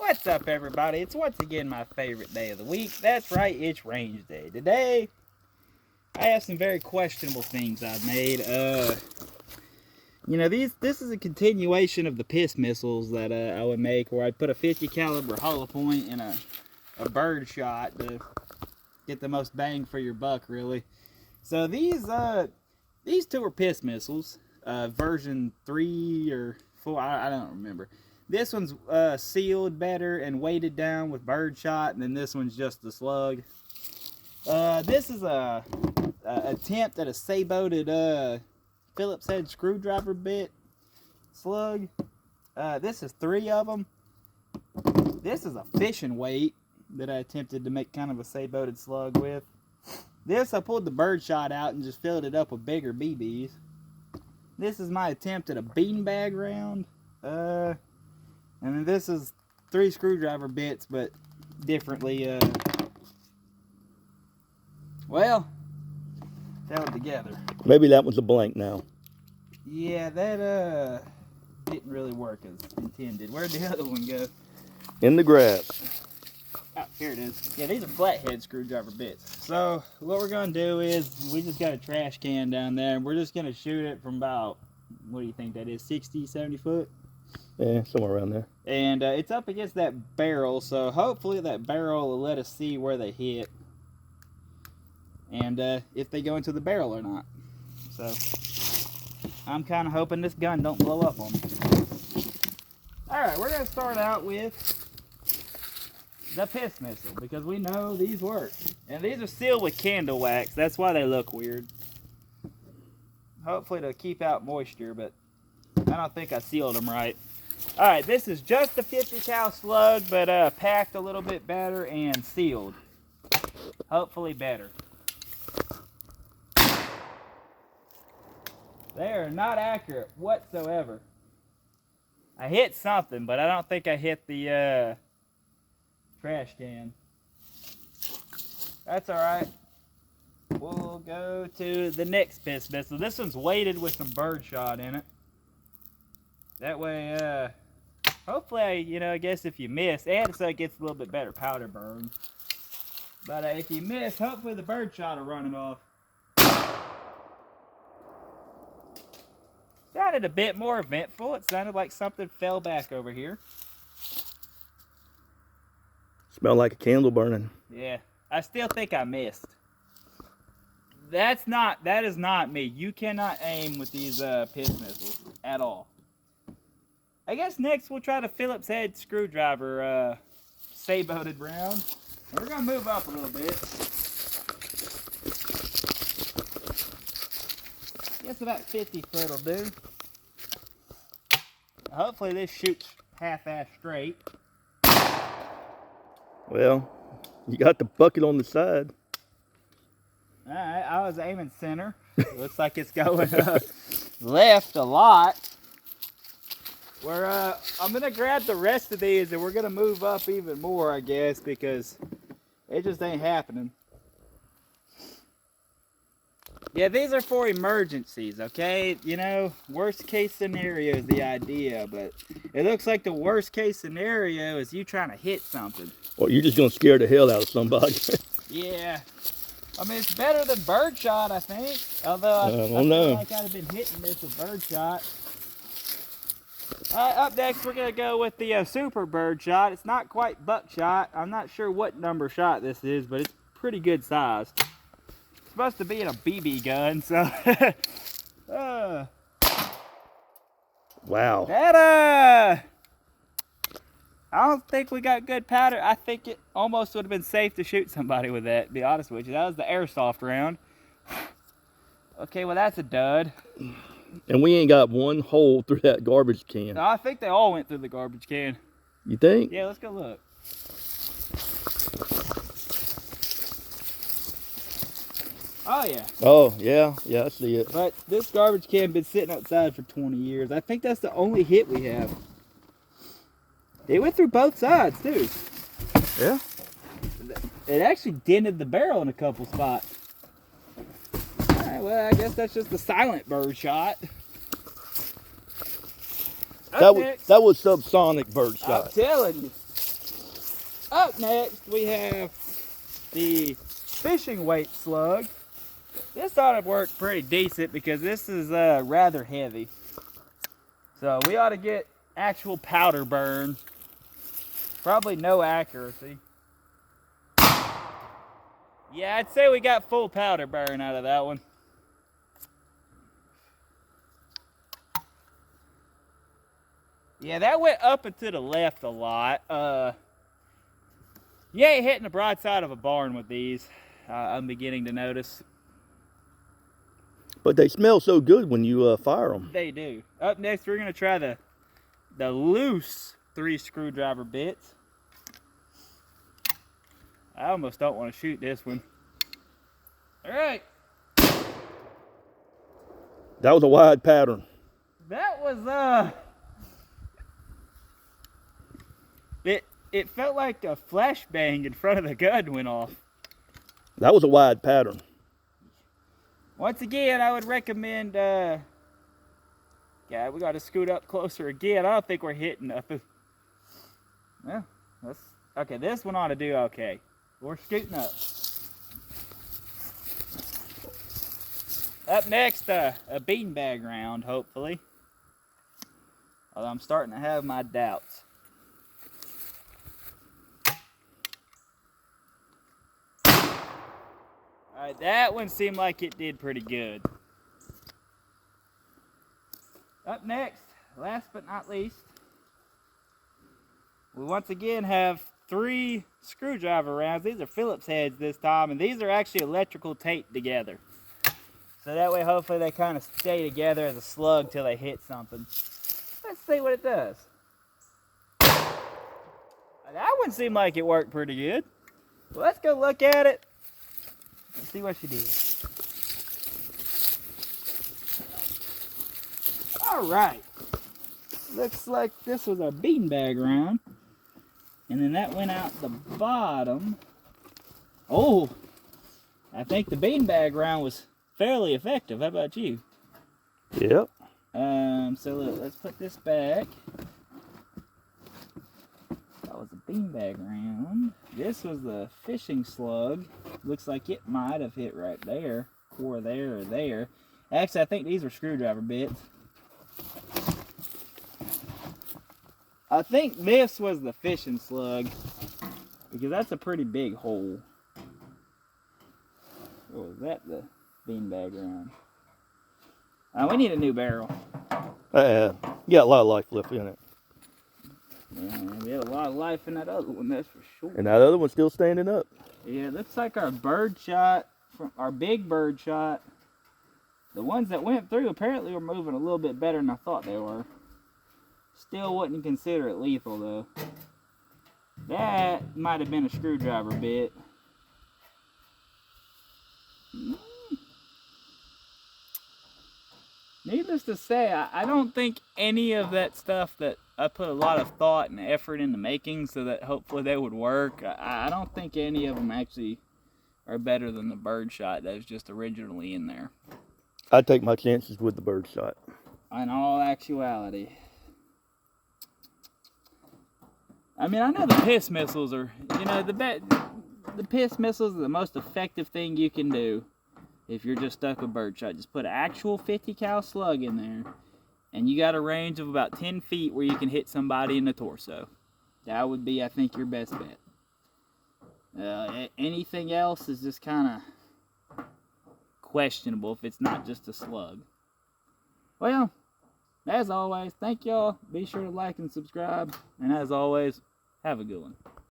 What's up, everybody? It's once again my favorite day of the week. That's right, it's range day. Today, I have some very questionable things I've made. This is a continuation of the piss missiles that I would make, where I'd put a 50 caliber hollow point in a bird shot to get the most bang for your buck, really. So these two are piss missiles, version 3 or 4, I don't remember. This one's sealed better and weighted down with birdshot, and then this one's just the slug. This is a attempt at a saboted Phillips head screwdriver bit slug. This is 3 of them. This is a fishing weight that I attempted to make kind of a saboted slug with. This, I pulled the birdshot out and just filled it up with bigger BBs. This is my attempt at a beanbag round. And then this is 3 screwdriver bits, but differently, well, held together. Maybe that was a blank now. Yeah, that, didn't really work as intended. Where'd the other one go? In the grass. Oh, here it is. Yeah, these are flathead screwdriver bits. So, what we're going to do is, we just got a trash can down there, and we're just going to shoot it from about, what do you think that is, 60, 70 foot? Yeah, somewhere around there. And it's up against that barrel, so hopefully that barrel will let us see where they hit. And if they go into the barrel or not. So, I'm kind of hoping this gun don't blow up on me. Alright, we're going to start out with the piss missile, because we know these work. And these are sealed with candle wax, that's why they look weird. Hopefully they'll keep out moisture, but I don't think I sealed them right. Alright, this is just a 50 cal slug, but packed a little bit better and sealed. Hopefully better. They are not accurate whatsoever. I hit something, but I don't think I hit the trash can. That's alright. We'll go to the next piss missile. This one's weighted with some birdshot in it. That way, hopefully, I guess if you miss, and so it gets a little bit better powder burn. But if you miss, hopefully the birdshot will run it off. Sounded a bit more eventful. It sounded like something fell back over here. Smelled like a candle burning. Yeah, I still think I missed. That is not me. You cannot aim with these piss missiles at all. I guess next we'll try the Phillips head screwdriver saboted round. We're going to move up a little bit. Guess about 50 foot will do. Hopefully this shoots half-ass straight. Well, you got the bucket on the side. Alright, I was aiming center. Looks like it's going left a lot. I'm going to grab the rest of these and we're going to move up even more, I guess, because it just ain't happening. Yeah, these are for emergencies, okay? Worst case scenario is the idea, but it looks like the worst case scenario is you trying to hit something. Well, you're just going to scare the hell out of somebody. Yeah. I mean, it's better than birdshot, I think. Although I feel like I'd have been hitting this with birdshot. Up next, we're going to go with the super birdshot. It's not quite buckshot. I'm not sure what number shot this is, but it's pretty good size. It's supposed to be in a BB gun, so... Wow. That, I don't think we got good powder. I think it almost would have been safe to shoot somebody with that, to be honest with you. That was the airsoft round. Okay, well, that's a dud. And we ain't got one hole through that garbage can. No, I think they all went through the garbage can. You think? Yeah, let's go look. Oh, yeah. Oh, yeah, I see it. But this garbage can been sitting outside for 20 years. I think that's the only hit we have. It went through both sides, too. Yeah? It actually dented the barrel in a couple spots. Alright, well, I guess that's just the silent bird shot. That was subsonic bird I'm shot. telling you. Up next, we have the fishing weight slug. This ought to work pretty decent because this is rather heavy. So we ought to get actual powder burn. Probably no accuracy. Yeah, I'd say we got full powder burn out of that one. Yeah, that went up and to the left a lot. You ain't hitting the broadside of a barn with these. I'm beginning to notice. But they smell so good when you fire them. They do. Up next, we're gonna try the loose 3 screwdriver bits. I almost don't want to shoot this one. All right. That was a wide pattern. That was It felt like a flashbang in front of the gun went off. That was a wide pattern. Once again, I would recommend, yeah, we got to scoot up closer again. I don't think we're hitting nothing. Well, okay, this one ought to do okay. We're scooting up. Up next, a beanbag round, hopefully. Although I'm starting to have my doubts. Alright, that one seemed like it did pretty good. Up next, last but not least, we once again have 3 screwdriver rounds. These are Phillips heads this time, and these are actually electrical taped together. So that way, hopefully, they kind of stay together as a slug till they hit something. Let's see what it does. That one seemed like it worked pretty good. Well, let's go look at it. Let's see what she did. All right. Looks like this was a beanbag round. And then that went out the bottom. Oh, I think the beanbag round was fairly effective. How about you? Yep. So look, let's put this back. That was a beanbag round. This was the fishing slug. Looks like it might have hit right there, or there, or there. Actually, I think these were screwdriver bits. I think this was the fishing slug, because that's a pretty big hole. Or was that the beanbag round? We need a new barrel. You got a lot of life left in it. Yeah, we had a lot of life in that other one, that's for sure. And that other one's still standing up. Yeah, looks like our bird shot, from our big bird shot, the ones that went through apparently were moving a little bit better than I thought they were. Still wouldn't consider it lethal though. That might have been a screwdriver bit. Needless to say, I don't think any of that stuff that I put a lot of thought and effort into making so that hopefully they would work, I don't think any of them actually are better than the bird shot that was just originally in there. I'd take my chances with the bird shot. In all actuality. I mean, I know the piss missiles are, you know, the piss missiles are the most effective thing you can do if you're just stuck with birdshot. Just put an actual 50 cal slug in there, and you got a range of about 10 feet where you can hit somebody in the torso. That would be, I think, your best bet. Anything else is just kind of questionable if it's not just a slug. Well, as always, thank y'all. Be sure to like and subscribe. And as always, have a good one.